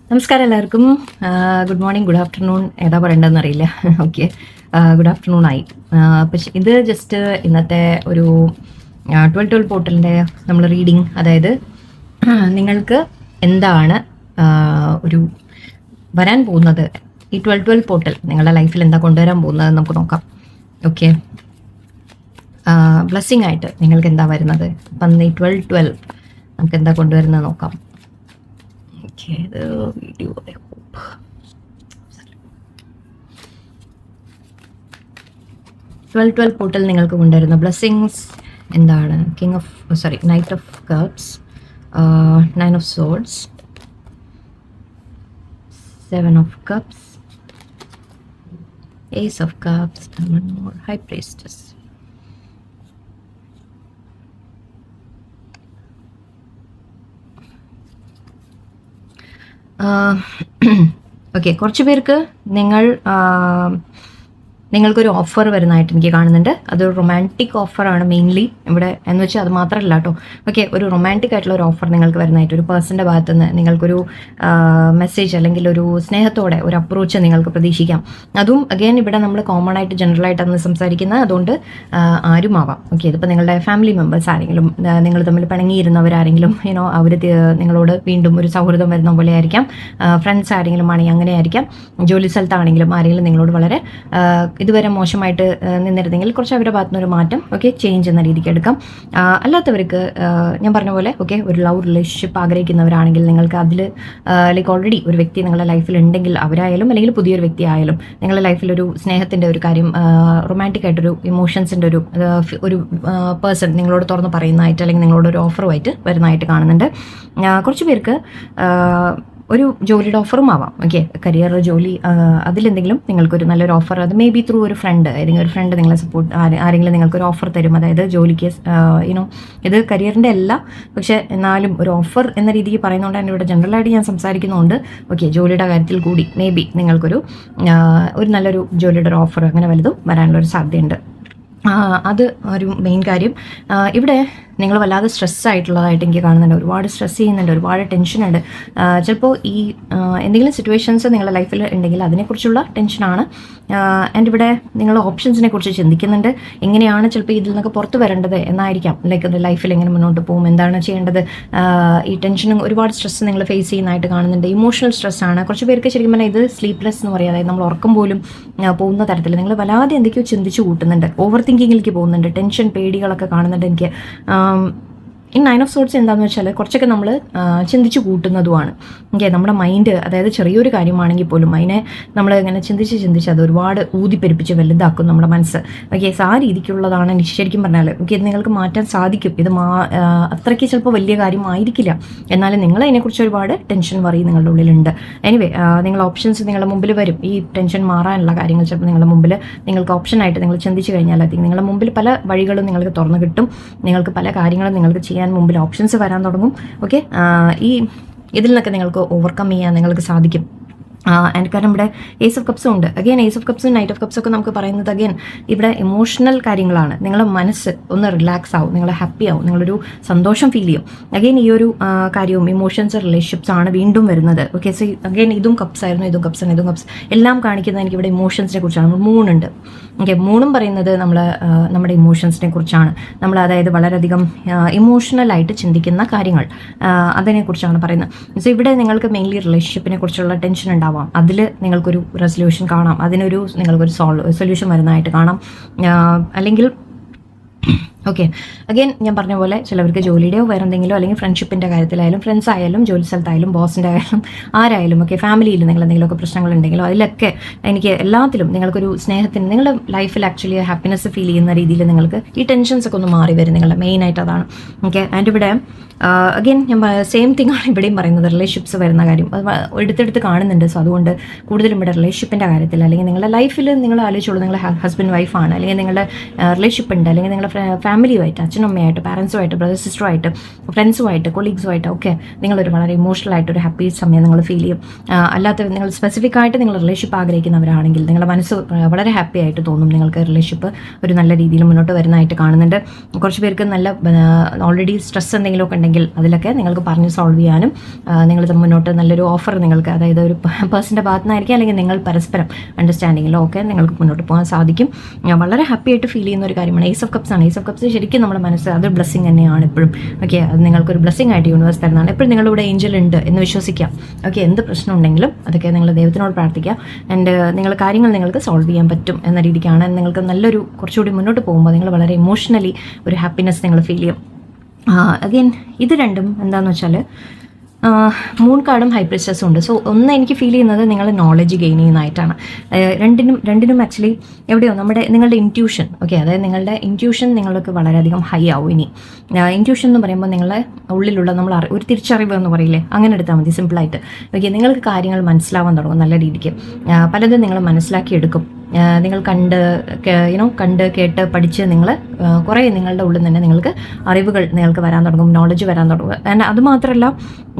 നമസ്കാരം എല്ലാവർക്കും. Good morning, good afternoon, ഏതാ പറയേണ്ടതെന്ന് അറിയില്ല. ഓക്കെ, ഗുഡ് ആഫ്റ്റർനൂൺ ആയി. പക്ഷെ ഇത് ജസ്റ്റ് ഇന്നത്തെ ഒരു 12 പോർട്ടലിൻ്റെ നമ്മൾ റീഡിങ്, അതായത് നിങ്ങൾക്ക് എന്താണ് ഒരു വരാൻ പോകുന്നത്, ഈ 12 പോർട്ടൽ നിങ്ങളുടെ ലൈഫിൽ എന്താ കൊണ്ടുവരാൻ പോകുന്നത് നമുക്ക് നോക്കാം. ഓക്കെ, ബ്ലെസ്സിങ് ആയിട്ട് നിങ്ങൾക്ക് എന്താ വരുന്നത്, അപ്പം ഈ 12 നമുക്ക് എന്താ കൊണ്ടുവരുന്നത് നോക്കാം. ഇത് വീഡിയോ ട്വൽവ് പോർട്ടൽ നിങ്ങൾക്ക് കൊണ്ടുവരുന്ന ബ്ലെസ്സിങ്സ് എന്താണ്? Knight of cups, 9 of swords, 7 of cups, Ace of Cups, and one more, High Priestess. Okay, കുറച്ച് പേർക്ക് നിങ്ങൾക്കൊരു ഓഫർ വരുന്നതായിട്ട് എനിക്ക് കാണുന്നുണ്ട്. അതൊരു റൊമാൻറ്റിക് ഓഫറാണ് മെയിൻലി ഇവിടെ, എന്ന് വെച്ചാൽ അത് മാത്രമല്ല കേട്ടോ. ഓക്കെ, ഒരു റൊമാൻറ്റിക് ആയിട്ടുള്ള ഒരു ഓഫർ നിങ്ങൾക്ക് വരുന്നതായിട്ട്, ഒരു പേഴ്സൻ്റെ ഭാഗത്തു നിന്ന് നിങ്ങൾക്കൊരു മെസ്സേജ് അല്ലെങ്കിൽ ഒരു സ്നേഹത്തോടെ ഒരു അപ്രോച്ച് നിങ്ങൾക്ക് പ്രതീക്ഷിക്കാം. അതും അഗെയിൻ ഇവിടെ നമ്മൾ കോമൺ ആയിട്ട് ജനറലായിട്ടാണ് സംസാരിക്കുന്നത്, അതുകൊണ്ട് ആരുമാവാം. ഓക്കെ, ഇതിപ്പോൾ നിങ്ങളുടെ ഫാമിലി മെമ്പേഴ്സ് ആരെങ്കിലും, നിങ്ങൾ തമ്മിൽ പിണങ്ങിയിരുന്നവരാരെങ്കിലും, അവർ നിങ്ങളോട് വീണ്ടും ഒരു സൗഹൃദം വരുന്ന പോലെ ആയിരിക്കാം. ഫ്രണ്ട്സ് ആരെങ്കിലും ആണെങ്കിൽ അങ്ങനെ ആയിരിക്കാം. ജോലി സ്ഥലത്താണെങ്കിലും ആരെങ്കിലും നിങ്ങളോട് വളരെ ഇതുവരെ മോശമായിട്ട് നിന്നിരുന്നെങ്കിൽ കുറച്ച് അവരുടെ ഭാഗത്തുനിന്ന് ഒരു മാറ്റം, ഓക്കെ, ചേഞ്ച് എന്ന രീതിക്ക് എടുക്കാം. അല്ലാത്തവർക്ക് ഞാൻ പറഞ്ഞ പോലെ ഓക്കെ, ഒരു ലവ് റിലേഷൻഷിപ്പ് ആഗ്രഹിക്കുന്നവരാണെങ്കിൽ നിങ്ങൾക്ക് അതിൽ ലൈക്ക് ഓൾറെഡി ഒരു വ്യക്തി നിങ്ങളുടെ ലൈഫിൽ ഉണ്ടെങ്കിൽ അവരായാലും അല്ലെങ്കിൽ പുതിയൊരു വ്യക്തി ആയാലും നിങ്ങളുടെ ലൈഫിലൊരു സ്നേഹത്തിൻ്റെ ഒരു കാര്യം, റൊമാൻറ്റിക് ആയിട്ടൊരു ഇമോഷൻസിൻ്റെ ഒരു പേഴ്സൺ നിങ്ങളോട് തുറന്ന് പറയുന്നതായിട്ട് അല്ലെങ്കിൽ നിങ്ങളോട് ഒരു ഓഫറുമായിട്ട് വരുന്നതായിട്ട് കാണുന്നുണ്ട്. കുറച്ച് പേർക്ക് ഒരു ജോലിയുടെ ഓഫറും ആവാം. ഓക്കെ, കരിയർ, ജോലി, അതിലെന്തെങ്കിലും നിങ്ങൾക്കൊരു നല്ലൊരു ഓഫർ, അത് മേ ബി ത്രൂ ഒരു ഫ്രണ്ട്, ഏതെങ്കിലും ഒരു ഫ്രണ്ട് നിങ്ങളെ സപ്പോർട്ട്, ആരെങ്കിലും നിങ്ങൾക്കൊരു ഓഫർ തരും. അതായത് ജോലിക്ക് ഇത് കരിയറിൻ്റെ അല്ല, പക്ഷേ എന്നാലും ഒരു ഓഫർ എന്ന രീതിക്ക് പറയുന്നതുകൊണ്ടാണ് ഇവിടെ ജനറലായിട്ട് ഞാൻ സംസാരിക്കുന്നതുകൊണ്ട്. ഓക്കെ, ജോലിയുടെ കാര്യത്തിൽ കൂടി മേ ബി നിങ്ങൾക്കൊരു നല്ലൊരു ജോലിയുടെ ഒരു ഓഫർ അങ്ങനെ വലുതും വരാനുള്ളൊരു സാധ്യതയുണ്ട്. അത് ഒരു മെയിൻ കാര്യം. ഇവിടെ നിങ്ങൾ വല്ലാതെ സ്ട്രെസ് ആയിട്ടുള്ളതായിട്ട് എനിക്ക് കാണുന്നുണ്ട്. ഒരുപാട് സ്ട്രെസ് ചെയ്യുന്നുണ്ട്, ഒരുപാട് ടെൻഷനുണ്ട്. ചിലപ്പോൾ ഈ എന്തെങ്കിലും സിറ്റുവേഷൻസ് നിങ്ങളുടെ ലൈഫിൽ ഉണ്ടെങ്കിൽ അതിനെക്കുറിച്ചുള്ള ടെൻഷനാണ്. ആൻഡ് ഇവിടെ നിങ്ങൾ ഓപ്ഷൻസിനെ കുറിച്ച് ചിന്തിക്കുന്നുണ്ട്. എങ്ങനെയാണ് ചിലപ്പോൾ ഇതിൽ നിന്നൊക്കെ പുറത്ത് വരേണ്ടത് എന്നായിരിക്കാം. ലൈക്ക് ലൈഫിൽ എങ്ങനെ മുന്നോട്ട് പോകും, എന്താണ് ചെയ്യേണ്ടത്, ഈ ടെൻഷനും ഒരുപാട് സ്ട്രെസ് നിങ്ങൾ ഫേസ് ചെയ്യുന്നതായിട്ട് കാണുന്നുണ്ട്. ഇമോഷണൽ സ്ട്രെസ്സാണ്. കുറച്ച് പേർക്ക് ശരിക്കും പറഞ്ഞാൽ ഇത് സ്ലീപ്ലെസ് എന്ന് പറയുക, അതായത് നമ്മൾ ഉറക്കം പോലും പോകുന്ന തരത്തിൽ നിങ്ങൾ വല്ലാതെ എന്തൊക്കെയോ ചിന്തിച്ച് കൂട്ടുന്നുണ്ട്, ഓവർ തിങ്കിങ്ങിലേക്ക് പോകുന്നുണ്ട്, ടെൻഷൻ, പേടികളൊക്കെ കാണുന്നുണ്ട് എനിക്ക്. ഈ 9 ഓഫ് സോർഡ്സ് എന്താണെന്ന് വെച്ചാൽ കുറച്ചൊക്കെ നമ്മൾ ചിന്തിച്ച് കൂട്ടുന്നതുമാണ്. ഓക്കെ, നമ്മുടെ മൈൻഡ്, അതായത് ചെറിയൊരു കാര്യമാണെങ്കിൽ പോലും അതിനെ നമ്മൾ ഇങ്ങനെ ചിന്തിച്ച് അത് ഒരുപാട് ഊതിപ്പെരുപ്പിച്ച് വലുതാക്കും നമ്മുടെ മനസ്സ്. ഓക്കെ, ആ രീതിക്കുള്ളതാണ് ശരിക്കും പറഞ്ഞാൽ. ഓക്കെ, ഇത് നിങ്ങൾക്ക് മാറ്റാൻ സാധിക്കും. ഇത് അത്രയ്ക്ക് ചിലപ്പോൾ വലിയ കാര്യമായിരിക്കില്ല, എന്നാലും നിങ്ങൾ അതിനെക്കുറിച്ച് ഒരുപാട് ടെൻഷൻ വറി നിങ്ങളുടെ ഉള്ളിലുണ്ട്. എനിവേ, നിങ്ങൾ ഓപ്ഷൻസ് നിങ്ങളുടെ മുമ്പിൽ വരും. ഈ ടെൻഷൻ മാറാനുള്ള കാര്യങ്ങൾ ചിലപ്പോൾ നിങ്ങളുടെ മുമ്പിൽ നിങ്ങൾക്ക് ഓപ്ഷനായിട്ട് നിങ്ങൾ ചിന്തിച്ച് കഴിഞ്ഞാൽ നിങ്ങളുടെ മുമ്പിൽ പല വഴികളും നിങ്ങൾക്ക് തുറന്നു കിട്ടും. നിങ്ങൾക്ക് പല കാര്യങ്ങളും നിങ്ങൾക്ക് ചെയ്യാൻ മുമ്പിൽ ഓപ്ഷൻസ് വരാൻ തുടങ്ങും. ഓക്കെ, ഇതിൽ നിന്നൊക്കെ നിങ്ങൾക്ക് ഓവർകം ചെയ്യാൻ നിങ്ങൾക്ക് സാധിക്കും. ആൻഡ് കാരണം ഇവിടെ ഏസ് ഓഫ് കപ്സും ഉണ്ട്. അഗെയിൻ ഏസ് ഓഫ് കപ്സും നൈറ്റ് ഓഫ് കപ്സും ഒക്കെ നമുക്ക് പറയുന്നത് അഗെയിൻ ഇവിടെ ഇമോഷണൽ കാര്യങ്ങളാണ്. നിങ്ങളുടെ മനസ്സ് ഒന്ന് റിലാക്സ് ആവും, നിങ്ങൾ ഹാപ്പി ആവും, നിങ്ങളൊരു സന്തോഷം ഫീൽ ചെയ്യും. അഗെയിൻ ഈ ഒരു കാര്യവും ഇമോഷൻസ്, റിലേഷൻഷിപ്സ് ആണ് വീണ്ടും വരുന്നത്. ഓക്കെ, സോ അഗെയിൻ ഇതും കപ്സ് ആയിരുന്നു, ഇതും കപ്സ് എല്ലാം കാണിക്കുന്നത് എനിക്ക് ഇവിടെ ഇമോഷൻസിനെ കുറിച്ചാണ്. മൂണുണ്ട്. ഓക്കെ, മൂണും പറയുന്നത് നമ്മുടെ ഇമോഷൻസിനെ കുറിച്ചാണ്. നമ്മൾ അതായത് വളരെയധികം ഇമോഷണലായിട്ട് ചിന്തിക്കുന്ന കാര്യങ്ങൾ, അതിനെക്കുറിച്ചാണ് പറയുന്നത്. സോ ഇവിടെ നിങ്ങൾക്ക് മെയിൻലി റിലേഷൻഷിപ്പിനെ കുറിച്ചുള്ള ടെൻഷൻ ഉണ്ടാവും. അതിൽ നിങ്ങൾക്കൊരു റെസൊല്യൂഷൻ കാണാം, നിങ്ങൾക്കൊരു സൊല്യൂഷൻ വരുന്നതായിട്ട് കാണാം. അല്ലെങ്കിൽ ഓക്കെ, അഗെയിൻ ഞാൻ പറഞ്ഞ പോലെ ചിലവർക്ക് ജോലിയുടെയോ വേറെ എന്തെങ്കിലും, അല്ലെങ്കിൽ ഫ്രണ്ട്ഷിപ്പിൻ്റെ കാര്യത്തിലായാലും, ഫ്രണ്ട്സ് ആയാലും, ജോലി സ്ഥലത്തായാലും, ബോസിൻ്റെ ആയാലും, ആരായാലും ഒക്കെ, ഫാമിലിയിൽ നിങ്ങൾ എന്തെങ്കിലുമൊക്കെ പ്രശ്നങ്ങളുണ്ടെങ്കിലോ അതിലൊക്കെ എനിക്ക് എല്ലാത്തിലും നിങ്ങൾക്കൊരു സ്നേഹത്തിന്, നിങ്ങളുടെ ലൈഫിൽ ആക്ച്വലി ഹാപ്പിനെസ് ഫീൽ ചെയ്യുന്ന രീതിയിൽ നിങ്ങൾക്ക് ഈ ടെൻഷൻസ് ഒക്കെ ഒന്ന് മാറി വരും. നിങ്ങളുടെ മെയിനായിട്ട് അതാണ്. ഓക്കെ, ആൻഡ് ഇവിടെ അഗെയിൻ ഞാൻ സെയിം തിങ് ആണ് ഇവിടെയും പറയുന്നത്. റിലേഷൻഷിപ്സ് വരുന്ന കാര്യം അത് എടുത്തെടുത്ത് കാണുന്നുണ്ട്. സോ അതുകൊണ്ട് കൂടുതലും ഇവിടെ റിലേഷൻഷിപ്പിൻ്റെ കാര്യത്തിൽ, അല്ലെങ്കിൽ നിങ്ങളുടെ ലൈഫിൽ നിങ്ങൾ ആലോചിച്ചോളൂ, നിങ്ങൾ ഹസ്ബൻഡ് വൈഫാണ്, അല്ലെങ്കിൽ നിങ്ങളുടെ റിലേഷൻഷിപ്പ് ഉണ്ട്, അല്ലെങ്കിൽ നിങ്ങളുടെ ഫാമിലിയുമായിട്ട്, അച്ഛനും അമ്മയായിട്ട്, പാരൻസുമായിട്ട്, ബ്രദർ സിസ്റ്ററുമായിട്ട്, ഫ്രണ്ട്സുമായിട്ട്, കൊളീഗ്സുമായിട്ട് ഒക്കെ നിങ്ങളൊരു വളരെ ഇമോഷണൽ ആയിട്ട് ഒരു ഹാപ്പി സമയം നിങ്ങൾ ഫീൽ ചെയ്യും. അല്ലാത്ത നിങ്ങൾ സ്പെസിഫിക് ആയിട്ട് നിങ്ങൾ റിലേഷൻഷിപ്പ് ആഗ്രഹിക്കുന്നവരാണെങ്കിൽ നിങ്ങളുടെ മനസ്സ് വളരെ ഹാപ്പി ആയിട്ട് തോന്നും. നിങ്ങൾക്ക് റിലേഷൻഷിപ്പ് ഒരു നല്ല രീതിയിൽ മുന്നോട്ട് വരുന്നതായിട്ട് കാണുന്നുണ്ട്. കുറച്ച് പേർക്ക് നല്ല ഓൾറെഡി സ്ട്രെസ് എന്തെങ്കിലുമൊക്കെ ഉണ്ടെങ്കിൽ അതിലൊക്കെ നിങ്ങൾക്ക് പറഞ്ഞ് സോൾവ് ചെയ്യാനും നിങ്ങൾ മുന്നോട്ട് നല്ലൊരു ഓഫർ നിങ്ങൾക്ക്, അതായത് ഒരു പേഴ്സൻ്റെ ഭാഗത്തു നിന്നായിരിക്കും അല്ലെങ്കിൽ നിങ്ങൾ പരസ്പരം അണ്ടർസ്റ്റാൻഡിങ്ങിലോ ഒക്കെ നിങ്ങൾക്ക് മുന്നോട്ട് പോകാൻ സാധിക്കും. വളരെ ഹാപ്പി ആയിട്ട് ഫീൽ ചെയ്യുന്ന ഒരു കാര്യമാണ്. ഏസ് ഓഫ് കപ്സ് ആണ്. ഏസ് ഓഫ് കപ്സ് ശരിക്കും നമ്മുടെ മനസ്സ് അതൊരു ബ്ലെസ്സിങ് തന്നെയാണ് എപ്പോഴും. ഓക്കെ, അത് നിങ്ങൾക്കൊരു ബ്ലെസ്സിങ് ആയിട്ട് യൂണിവേഴ്സ് തരുന്നതാണ്. എപ്പോഴും നിങ്ങളുടെ ഏഞ്ചൽ ഉണ്ട് എന്ന് വിശ്വസിക്കാം. ഓക്കെ, എന്ത് പ്രശ്നം ഉണ്ടെങ്കിലും അതൊക്കെ നിങ്ങൾ ദൈവത്തിനോട് പ്രാർത്ഥിക്കുക. ആൻഡ് നിങ്ങൾ കാര്യങ്ങൾ നിങ്ങൾക്ക് സോൾവ് ചെയ്യാൻ പറ്റും എന്ന രീതിക്കാണ്. നിങ്ങൾക്ക് നല്ലൊരു കുറച്ചുകൂടി മുന്നോട്ട് പോകുമ്പോൾ നിങ്ങൾ വളരെ ഇമോഷണലി ഒരു ഹാപ്പിനെസ് നിങ്ങൾ ഫീൽ ചെയ്യും. അഗെയിൻ ഇത് രണ്ടും എന്താണെന്ന് വെച്ചാൽ മൂൺ കാർഡും ഹൈ പ്രിസ്റ്റസും ഉണ്ട്. സോ ഒന്ന് എനിക്ക് ഫീൽ ചെയ്യുന്നത് നിങ്ങൾ നോളജ് ഗെയിൻ ചെയ്യുന്നതായിട്ടാണ്. രണ്ടിനും ആക്ച്വലി എവിടെയോ നിങ്ങളുടെ ഇൻറ്റ്യൂഷൻ, ഓക്കെ, അതായത് നിങ്ങളുടെ ഇൻറ്റ്യൂഷൻ നിങ്ങൾക്ക് വളരെയധികം ഹൈ ആവും. ഇനി ഇൻറ്റ്യൂഷൻ എന്ന് പറയുമ്പോൾ നിങ്ങളുടെ ഉള്ളിലുള്ള ഒരു തിരിച്ചറിവ് എന്ന് പറയില്ലേ, അങ്ങനെ എടുത്താൽ മതി സിമ്പിളായിട്ട്. ഓക്കെ, നിങ്ങൾക്ക് കാര്യങ്ങൾ മനസ്സിലാവാൻ തുടങ്ങും നല്ല രീതിക്ക്. പലതും നിങ്ങൾ മനസ്സിലാക്കിയെടുക്കും. നിങ്ങൾ കണ്ട് കേട്ട് പഠിച്ച് നിങ്ങൾ കുറേ നിങ്ങളുടെ ഉള്ളിൽ തന്നെ നിങ്ങൾക്ക് അറിവുകൾ നിങ്ങൾക്ക് വരാൻ തുടങ്ങും, നോളജ് വരാൻ തുടങ്ങും. ആൻഡ് അതുമാത്രമല്ല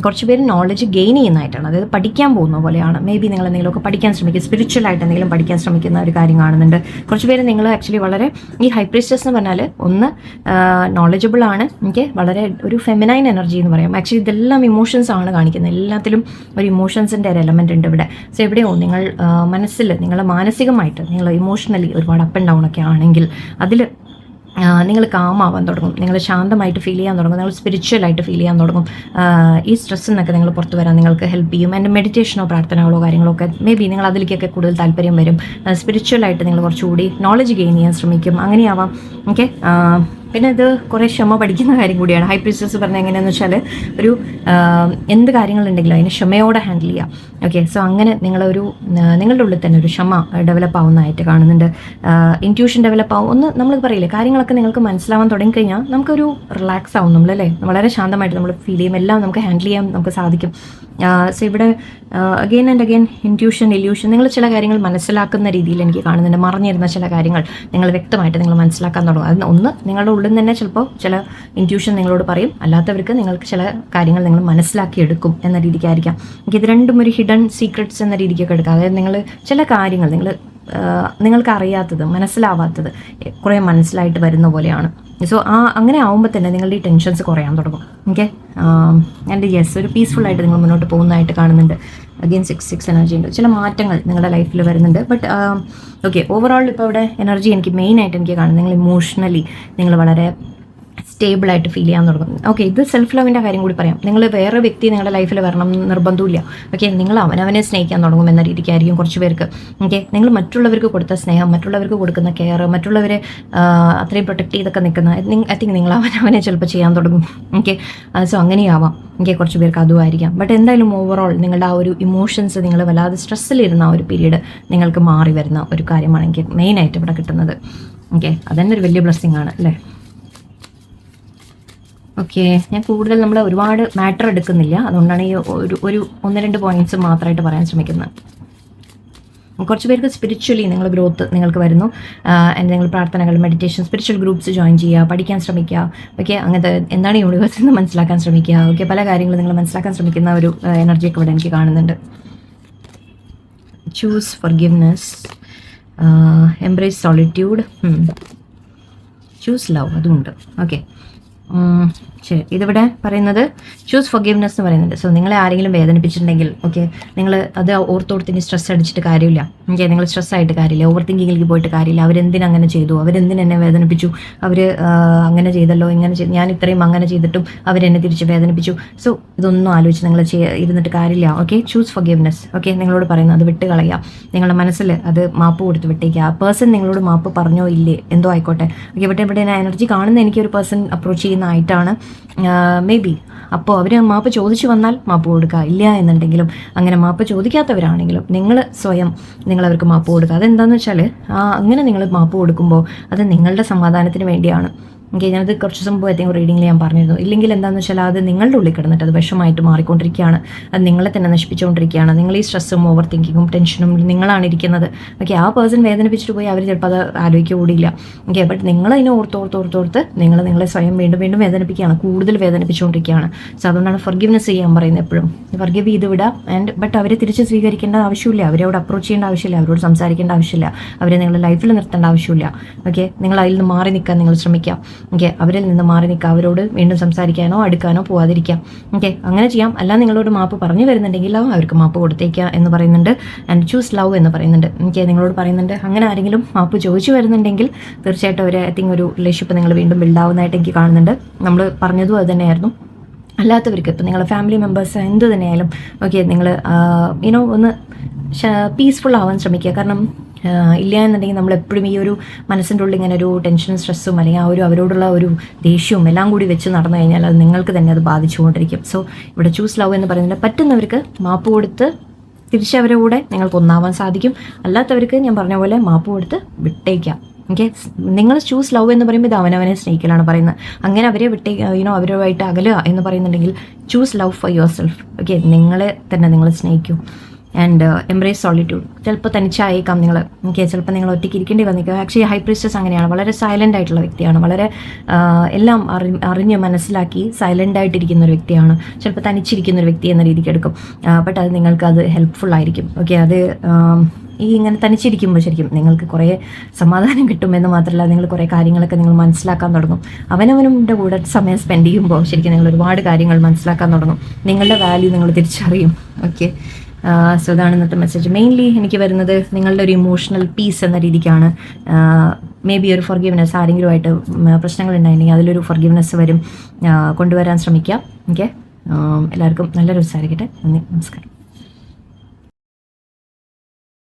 കുറച്ച് പേര് നോളജ് ഗെയിൻ ചെയ്യുന്നതായിട്ടാണ്, അതായത് പഠിക്കാൻ പോകുന്ന പോലെയാണ്. മേ ബി നിങ്ങൾ എന്തെങ്കിലുമൊക്കെ പഠിക്കാൻ ശ്രമിക്കുക, സ്പിരിച്വലായിട്ട് എന്തെങ്കിലും പഠിക്കാൻ ശ്രമിക്കുന്ന ഒരു കാര്യം കാണുന്നുണ്ട്. കുറച്ച് പേര് നിങ്ങൾ ആക്ച്വലി വളരെ ഈ ഹൈ പ്രീസ്റ്റസ് എന്ന് പറഞ്ഞാൽ ഒന്ന് നോളജബിൾ ആണ്, എനിക്ക് വളരെ ഒരു ഫെമിനൈൻ എനർജി എന്ന് പറയാം. ആക്ച്വലി ഇതെല്ലാം ഇമോഷൻസ് ആണ് കാണിക്കുന്നത്. എല്ലാത്തിലും ഒരു ഇമോഷൻസിൻ്റെ ഒരു എലമെൻ്റ് ഉണ്ട് ഇവിടെ. സോ എവിടെയോ നിങ്ങൾ മനസ്സിൽ നിങ്ങൾ മാനസികമായിട്ട് നിങ്ങൾ ഇമോഷണലി ഒരുപാട് അപ്പ് ആൻഡ് ഡൗൺ ഒക്കെ ആണെങ്കിൽ അതിൽ നിങ്ങൾ കാമാവാൻ തുടങ്ങും, നിങ്ങൾ ശാന്തമായിട്ട് ഫീൽ ചെയ്യാൻ തുടങ്ങും, നിങ്ങൾ സ്പിരിച്വലായിട്ട് ഫീൽ ചെയ്യാൻ തുടങ്ങും. ഈ സ്ട്രെസ്സിൽ നിന്നൊക്കെ നിങ്ങൾ പുറത്ത് വരാൻ നിങ്ങൾക്ക് ഹെൽപ്പ് ചെയ്യും. ആൻഡ് മെഡിറ്റേഷനോ പ്രാർത്ഥനകളോ കാര്യങ്ങളോ ഒക്കെ മേ ബി നിങ്ങൾ അതിലേക്കൊക്കെ കൂടുതൽ താല്പര്യം വരും. സ്പിരിച്വലായിട്ട് നിങ്ങൾ കുറച്ചുകൂടി നോളജ് ഗെയിൻ ചെയ്യാൻ ശ്രമിക്കും, അങ്ങനെയാവാം. ഓക്കെ, പിന്നെ ഇത് കുറേ ക്ഷമ പഠിക്കുന്ന കാര്യം കൂടിയാണ്. ഹൈ പ്രീസ്റ്റസ് പറഞ്ഞാൽ എങ്ങനെയാണെന്ന് വെച്ചാൽ ഒരു എന്ത് കാര്യങ്ങളുണ്ടെങ്കിലും അതിനെ ക്ഷമയോടെ ഹാൻഡിൽ ചെയ്യാം. ഓക്കെ, സോ അങ്ങനെ നിങ്ങളുടെ ഉള്ളിൽ തന്നെ ഒരു ക്ഷമ ഡെവലപ്പ് ആവുന്നതായിട്ട് കാണുന്നുണ്ട്. ഇൻറ്റ്യൂഷൻ ഡെവലപ്പ് ആവും. ഒന്ന് നമ്മൾ പറയില്ലേ, കാര്യങ്ങളൊക്കെ നിങ്ങൾക്ക് മനസ്സിലാവാൻ തുടങ്ങിക്കഴിഞ്ഞാൽ നമുക്കൊരു റിലാക്സ് ആവും നമ്മളല്ലേ, വളരെ ശാന്തമായിട്ട് നമ്മൾ ഫീൽ ചെയ്യും, എല്ലാം നമുക്ക് ഹാൻഡിൽ ചെയ്യാൻ നമുക്ക് സാധിക്കും. സോ ഇവിടെ again and again intuition, illusion, നിങ്ങൾ ചില കാര്യങ്ങൾ മനസ്സിലാക്കുന്ന രീതിയിൽ എനിക്ക് കാണുന്നുണ്ട്. മറഞ്ഞിരുന്ന ചില കാര്യങ്ങൾ നിങ്ങൾ വ്യക്തമായിട്ട് നിങ്ങൾ മനസ്സിലാക്കാൻ തുടങ്ങും. അത് ഒന്ന് നിങ്ങളുടെ ഉള്ളിൽ തന്നെ ചിലപ്പോൾ ചില ഇൻറ്റ്യൂഷൻ നിങ്ങളോട് പറയും, അല്ലാത്തവർക്ക് നിങ്ങൾക്ക് ചില കാര്യങ്ങൾ നിങ്ങൾ മനസ്സിലാക്കിയെടുക്കും എന്ന രീതിക്കായിരിക്കാം. ഇത് രണ്ടും ഒരു ഹിഡൻ സീക്രട്സ് എന്ന രീതിക്കൊക്കെ എടുക്കാം. അതായത് നിങ്ങൾ ചില കാര്യങ്ങൾ നിങ്ങൾക്ക് അറിയാത്തത്, മനസ്സിലാവാത്തത് കുറേ മനസ്സിലായിട്ട് വരുന്ന പോലെയാണ്. സോ അങ്ങനെ ആവുമ്പോൾ തന്നെ നിങ്ങളുടെ ഈ ടെൻഷൻസ് കുറയാൻ തുടങ്ങും. ഓക്കെ, ആൻഡ് യെസ്, ഒരു പീസ്ഫുള്ളായിട്ട് നിങ്ങൾ മുന്നോട്ട് പോകുന്നതായിട്ട് കാണുന്നുണ്ട്. അഗെയിൻ 6 എനർജി ഉണ്ട്. ചില മാറ്റങ്ങൾ നിങ്ങളുടെ ലൈഫിൽ വരുന്നുണ്ട്. ബട്ട് ഓക്കെ, ഓവറോൾ ഇപ്പോൾ ഇവിടെ എനർജി എനിക്ക് മെയിനായിട്ട് എനിക്ക് കാണുന്നത് നിങ്ങൾ ഇമോഷണലി നിങ്ങൾ വളരെ സ്റ്റേബിളായിട്ട് ഫീൽ ചെയ്യാൻ തുടങ്ങും. ഓക്കെ, ഇത് സെൽഫ് ലവിൻ്റെ കാര്യം കൂടി പറയാം. നിങ്ങൾ വേറെ വ്യക്തി നിങ്ങളുടെ ലൈഫിൽ വരണം നിർബന്ധമില്ല. ഓക്കെ, നിങ്ങൾ അവനവനെ സ്നേഹിക്കാൻ തുടങ്ങും എന്ന രീതിക്കായിരിക്കും കുറച്ച് പേർക്ക്. ഓക്കെ, നിങ്ങൾ മറ്റുള്ളവർക്ക് കൊടുത്ത സ്നേഹം, മറ്റുള്ളവർക്ക് കൊടുക്കുന്ന കെയർ, മറ്റുള്ളവരെ അത്രയും പ്രൊട്ടക്ട് ചെയ്തൊക്കെ നിൽക്കുന്ന ഐ തിങ്ക് നിങ്ങൾ അവനവനെ ചിലപ്പോൾ ചെയ്യാൻ തുടങ്ങും. Okay, so അങ്ങനെയാവാം. ഓക്കെ, കുറച്ച് പേർക്ക് അതുമായിരിക്കാം. ബട്ട് എന്തായാലും ഓവറോൾ നിങ്ങളുടെ ആ ഒരു ഇമോഷൻസ് നിങ്ങൾ വല്ലാതെ സ്ട്രെസ്സിലിരുന്ന ആ ഒരു പീരീഡ് നിങ്ങൾക്ക് മാറി വരുന്ന ഒരു കാര്യമാണ് എനിക്ക് മെയിനായിട്ട് ഇവിടെ കിട്ടുന്നത്. ഓക്കെ, അതന്നെ ഒരു വലിയ ബ്ലെസ്സിങ് ആണ് അല്ലേ. ഓക്കെ, ഞാൻ കൂടുതൽ നമ്മൾ ഒരുപാട് മാറ്റർ എടുക്കുന്നില്ല, അതുകൊണ്ടാണ് ഈ ഒരു 1-2 പോയിന്റ്സ് മാത്രമായിട്ട് പറയാൻ ശ്രമിക്കുന്നത്. കുറച്ച് പേർക്ക് സ്പിരിച്വലി നിങ്ങൾ ഗ്രോത്ത് നിങ്ങൾക്ക് വരുന്നു. നിങ്ങൾ പ്രാർത്ഥനകൾ, മെഡിറ്റേഷൻ, സ്പിരിച്വൽ ഗ്രൂപ്പ്സ് ജോയിൻ ചെയ്യുക, പഠിക്കാൻ ശ്രമിക്കുക. ഓക്കെ, അങ്ങനത്തെ എന്താണ് യൂണിവേഴ്സിൽ നിന്ന് മനസ്സിലാക്കാൻ ശ്രമിക്കുക. ഓക്കെ, പല കാര്യങ്ങളും നിങ്ങൾ മനസ്സിലാക്കാൻ ശ്രമിക്കുന്ന ഒരു എനർജിയൊക്കെ ഇവിടെ എനിക്ക് കാണുന്നുണ്ട്. Choose forgiveness, embrace solitude, choose love, അതുമുണ്ട്. ഓക്കെ, ശരി, ഇതിവിടെ പറയുന്നത് ചൂസ് ഫോർഗിവ്നെസ് എന്ന് പറയുന്നുണ്ട്. സോ നിങ്ങളെ ആരെങ്കിലും വേദനിപ്പിച്ചിട്ടുണ്ടെങ്കിൽ ഓക്കെ, നിങ്ങൾ അത് ഓർത്തോർത്തിന് സ്ട്രെസ് അടിച്ചിട്ട് കാര്യമില്ല. ഓക്കെ, നിങ്ങൾ സ്ട്രെസ് ആയിട്ട് കാര്യമില്ല, ഓവർ തിങ്കിങ്ങിലേക്ക് പോയിട്ട് കാര്യമില്ല. അവരെന്തിനങ്ങനെ ചെയ്തു, അവരെന്തിനെന്നെ വേദനിപ്പിച്ചു, അവർ അങ്ങനെ ചെയ്തല്ലോ, ഇങ്ങനെ ചെയ്തു, ഞാൻ ഇത്രയും അങ്ങനെ ചെയ്തിട്ടും അവരെന്നെ തിരിച്ച് വേദനിപ്പിച്ചു. സോ ഇതൊന്നും ആലോചിച്ച് നിങ്ങൾ ഇരുന്നിട്ട് കാര്യമില്ല. Okay, choose forgiveness. ഓക്കെ, നിങ്ങളോട് പറയുന്നത് അത് വിട്ട് കളയുക. നിങ്ങളുടെ മനസ്സിൽ അത് മാപ്പ് കൊടുത്ത് വിട്ടേക്കുക. ആ പേഴ്സൺ നിങ്ങളോട് മാപ്പ് പറഞ്ഞോ ഇല്ലേ എന്തോ ആയിക്കോട്ടെ. ഓക്കെ, ഇവിടെ എനർജി കാണുന്ന എനിക്കൊരു പേഴ്സൺ അപ്രോച്ച് ചെയ്യുന്നതായിട്ടാണ്. മേ ബി അപ്പോൾ അവർ മാപ്പ് ചോദിച്ചു വന്നാൽ മാപ്പ് കൊടുക്കുക, ഇല്ല എന്നുണ്ടെങ്കിലും അങ്ങനെ മാപ്പ് ചോദിക്കാത്തവരാണെങ്കിലും നിങ്ങൾ സ്വയം നിങ്ങളവർക്ക് മാപ്പ് കൊടുക്കുക. അതെന്താണെന്ന് വെച്ചാൽ അങ്ങനെ നിങ്ങൾ മാപ്പ് കൊടുക്കുമ്പോൾ അത് നിങ്ങളുടെ സമാധാനത്തിന് വേണ്ടിയാണ്. ഓക്കെ, ഞാനത് കുറച്ച് സംഭവം റീഡിങ്ങിൽ ഞാൻ പറഞ്ഞിരുന്നു. ഇല്ലെങ്കിൽ എന്താണെന്ന് വെച്ചാൽ അത് നിങ്ങളുടെ ഉള്ളിൽ കിടന്നിട്ട് അത് വിഷമായിട്ട് മാറിക്കൊണ്ടിരിക്കുകയാണ്, അത് നിങ്ങളെ തന്നെ നശിപ്പിച്ചുകൊണ്ടിരിക്കുകയാണ്. നിങ്ങൾ ഈ സ്ട്രെസ്സും ഓവർ തിങ്കിങ്ങും ടെൻഷനും നിങ്ങളാണ് ഇരിക്കുന്നത്. ഓക്കെ, ആ പേഴ്സൺ വേദനിപ്പിച്ചിട്ട് പോയി അവർ ചിലപ്പോൾ അത് ആലോചിക്കുക കൂടിയില്ല. ഓക്കെ, ബട്ട് നിങ്ങളതിനെ ഓർത്ത് നിങ്ങളെ സ്വയം വീണ്ടും വീണ്ടും വേദനിപ്പിക്കുകയാണ്, കൂടുതൽ വേദനിപ്പിച്ചുകൊണ്ടിരിക്കുകയാണ്. സോ അതുകൊണ്ടാണ് ഫർഗിവ്നെസ് ചെയ്യാൻ പറയുന്നത് എപ്പോഴും. ഫർഗിവ് ചെയ്ത് വിടാം. ബട്ട് അവരെ തിരിച്ച് സ്വീകരിക്കേണ്ട ആവശ്യമില്ല, അവരോട് അപ്രോച്ച് ചെയ്യേണ്ട ആവശ്യമില്ല, അവരോട് സംസാരിക്കേണ്ട ആവശ്യമില്ല, അവരെ നിങ്ങളുടെ ലൈഫിൽ നിർത്തേണ്ട ആവശ്യമില്ല. ഓക്കെ, നിങ്ങൾ അതിൽ നിന്ന് മാറി നിൽക്കാൻ നിങ്ങൾ ശ്രമിക്കാം. ഓക്കെ, അവരിൽ നിന്ന് മാറി നിൽക്കുക, അവരോട് വീണ്ടും സംസാരിക്കാനോ അടുക്കാനോ പോവാതിരിക്കാം. ഓക്കെ, അങ്ങനെ ചെയ്യാം. അല്ല നിങ്ങളോട് മാപ്പ് പറഞ്ഞു വരുന്നുണ്ടെങ്കിൽ അവർക്ക് മാപ്പ് കൊടുത്തേക്കുക എന്ന് പറയുന്നുണ്ട്. ആൻഡ് ചൂസ് ലവ് എന്ന് പറയുന്നുണ്ട്. ഓക്കെ, നിങ്ങളോട് പറയുന്നുണ്ട് അങ്ങനെ ആരെങ്കിലും മാപ്പ് ചോദിച്ചു വരുന്നുണ്ടെങ്കിൽ തീർച്ചയായിട്ടും അവർ ഐ തിങ്ക് ഒരു റിലേഷൻഷിപ്പ് നിങ്ങൾ വീണ്ടും ബിൽഡാവുന്നതായിട്ട് എനിക്ക് കാണുന്നുണ്ട്. നമ്മൾ പറഞ്ഞതും അത് തന്നെയായിരുന്നു. അല്ലാത്തവർക്ക് ഇപ്പം നിങ്ങളുടെ ഫാമിലി മെമ്പേഴ്സ് എന്ത് തന്നെയായാലും ഓക്കെ, നിങ്ങൾ ഒന്ന് പീസ്ഫുൾ ആവാൻ ശ്രമിക്കുക. കാരണം ഇല്ല എന്നുണ്ടെങ്കിൽ നമ്മളെപ്പോഴും ഈ ഒരു മനസ്സിൻ്റെ ഉള്ളിൽ ഇങ്ങനെ ഒരു ടെൻഷനും സ്ട്രെസ്സും അല്ലെങ്കിൽ ആ ഒരു അവരോടുള്ള ഒരു ദേഷ്യവും എല്ലാം കൂടി വെച്ച് നടന്നു കഴിഞ്ഞാൽ അത് നിങ്ങൾക്ക് തന്നെ അത് ബാധിച്ചുകൊണ്ടിരിക്കും. സോ ഇവിടെ ചൂസ് ലവ് എന്ന് പറയുന്നത് പറ്റുന്നവർക്ക് മാപ്പ് കൊടുത്ത് തിരിച്ചവരുടെ കൂടെ നിങ്ങൾക്ക് ഒന്നാവാൻ സാധിക്കും. അല്ലാത്തവർക്ക് ഞാൻ പറഞ്ഞ പോലെ മാപ്പ് കൊടുത്ത് വിട്ടേക്കാം. ഓക്കെ, നിങ്ങൾ ചൂസ് ലവ് എന്ന് പറയുമ്പോൾ ഇത് അവനവനെ സ്നേഹിക്കലാണ് പറയുന്നത്. അങ്ങനെ അവരെ അവരുമായിട്ട് അകലുക എന്ന് പറയുന്നുണ്ടെങ്കിൽ choose love for your self. Okay, നിങ്ങളെ തന്നെ നിങ്ങൾ സ്നേഹിക്കൂ. And embrace solitude. ചിലപ്പോൾ തനിച്ചായേക്കാം നിങ്ങൾ. ഓക്കെ, ചിലപ്പോൾ നിങ്ങൾ ഒറ്റയ്ക്ക് ഇരിക്കേണ്ടി വന്നിരിക്കുക. ആക്ച്വലി ഹൈ പ്രീസ്റ്റസ് അങ്ങനെയാണ്, വളരെ സൈലൻ്റ് ആയിട്ടുള്ള വ്യക്തിയാണ്, വളരെ എല്ലാം അറിഞ്ഞ് മനസ്സിലാക്കി സൈലൻ്റ് ആയിട്ടിരിക്കുന്ന ഒരു വ്യക്തിയാണ്. ചിലപ്പോൾ തനിച്ചിരിക്കുന്ന ഒരു വ്യക്തി എന്ന രീതിക്ക് എടുക്കും. ബട്ട് അത് നിങ്ങൾക്ക് അത് ഹെൽപ്ഫുൾ ആയിരിക്കും. ഓക്കെ, അത് ഈ ഇങ്ങനെ തനിച്ചിരിക്കുമ്പോൾ ശരിക്കും നിങ്ങൾക്ക് കുറേ സമാധാനം കിട്ടുമെന്ന് മാത്രമല്ല, നിങ്ങൾ കുറേ കാര്യങ്ങളൊക്കെ നിങ്ങൾ മനസ്സിലാക്കാൻ തുടങ്ങും. അവനവൻ്റെ കൂടെ സമയം സ്പെൻഡ് ചെയ്യുമ്പോൾ ശരിക്കും നിങ്ങൾ ഒരുപാട് കാര്യങ്ങൾ മനസ്സിലാക്കാൻ തുടങ്ങും. നിങ്ങളുടെ വാല്യൂ നിങ്ങൾ തിരിച്ചറിയും. ഓക്കെ, സോ അതാണ് ഇന്നത്തെ മെസ്സേജ്. മെയിൻലി എനിക്ക് വരുന്നത് നിങ്ങളുടെ ഒരു ഇമോഷണൽ പീസ് എന്ന രീതിക്കാണ്. മേ ബി ഒരു ഫർഗിവ്നെസ്, ആരെങ്കിലുമായിട്ട് പ്രശ്നങ്ങളുണ്ടായിട്ടുണ്ടെങ്കിൽ അതിലൊരു ഫർഗിവ്നെസ് കൊണ്ടുവരാൻ ശ്രമിക്കാം. ഓക്കെ, എല്ലാവർക്കും നല്ലൊരു ദിവസമായിരിക്കട്ടെ. നന്ദി, നമസ്കാരം.